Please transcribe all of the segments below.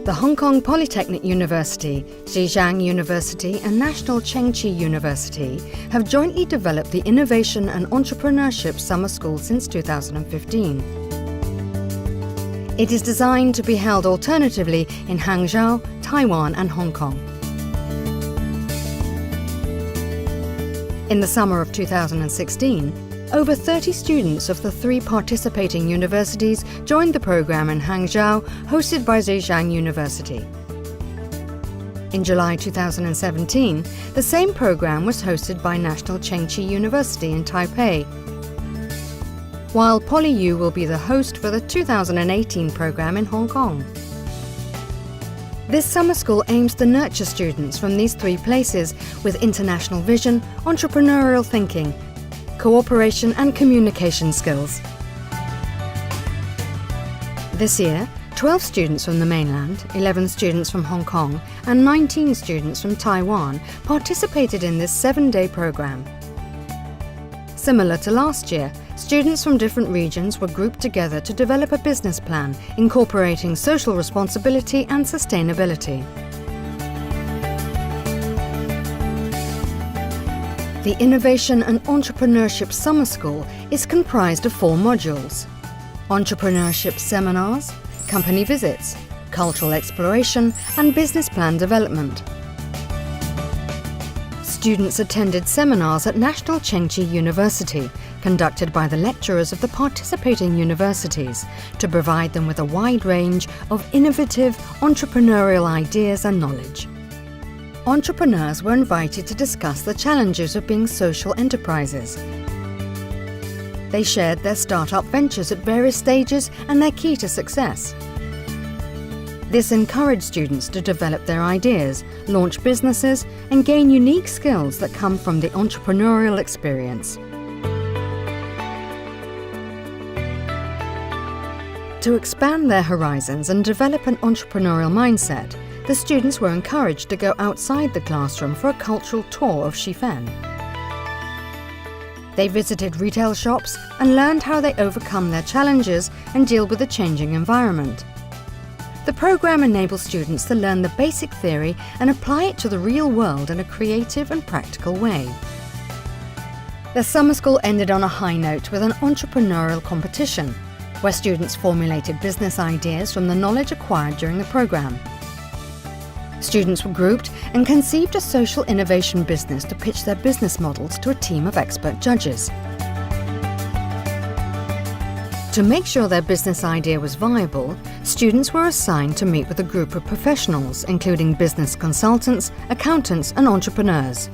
The Hong Kong Polytechnic University, Zhejiang University and National Chengchi University have jointly developed the Innovation and Entrepreneurship Summer School since 2015. It is designed to be held alternatively in Hangzhou, Taiwan and Hong Kong. In the summer of 2016, over 30 students of the 3 participating universities joined the program in Hangzhou, hosted by Zhejiang University. In July 2017, the same program was hosted by National Chengchi University in Taipei, while PolyU will be the host for the 2018 program in Hong Kong. This summer school aims to nurture students from these 3 places with international vision, entrepreneurial thinking, cooperation and communication skills. This year, 12 students from the mainland, 11 students from Hong Kong and 19 students from Taiwan participated in this 7-day program. Similar to last year, students from different regions were grouped together to develop a business plan incorporating social responsibility and sustainability. The Innovation and Entrepreneurship Summer School is comprised of 4 modules: entrepreneurship seminars, company visits, cultural exploration, and business plan development. Students attended seminars at National Chengchi University, conducted by the lecturers of the participating universities, to provide them with a wide range of innovative entrepreneurial ideas and knowledge. Entrepreneurs were invited to discuss the challenges of being social enterprises. They shared their startup ventures at various stages and their key to success. This encouraged students to develop their ideas, launch businesses, and gain unique skills that come from the entrepreneurial experience. To expand their horizons and develop an entrepreneurial mindset, the students were encouraged to go outside the classroom for a cultural tour of Shifen. They visited retail shops and learned how they overcome their challenges and deal with the changing environment. The program enables students to learn the basic theory and apply it to the real world in a creative and practical way. The summer school ended on a high note with an entrepreneurial competition, where students formulated business ideas from the knowledge acquired during the program. Students were grouped and conceived a social innovation business to pitch their business models to a team of expert judges. To make sure their business idea was viable, students were assigned to meet with a group of professionals, including business consultants, accountants, and entrepreneurs.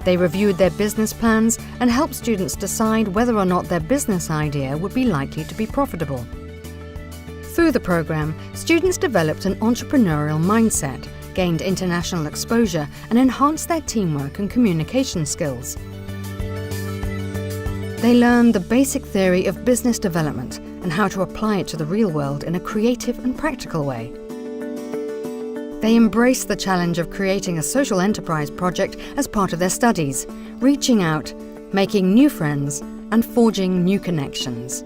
They reviewed their business plans and helped students decide whether or not their business idea would be likely to be profitable. Through the program, students developed an entrepreneurial mindset, gained international exposure, and enhanced their teamwork and communication skills. They learned the basic theory of business development and how to apply it to the real world in a creative and practical way. They embraced the challenge of creating a social enterprise project as part of their studies, reaching out, making new friends, and forging new connections.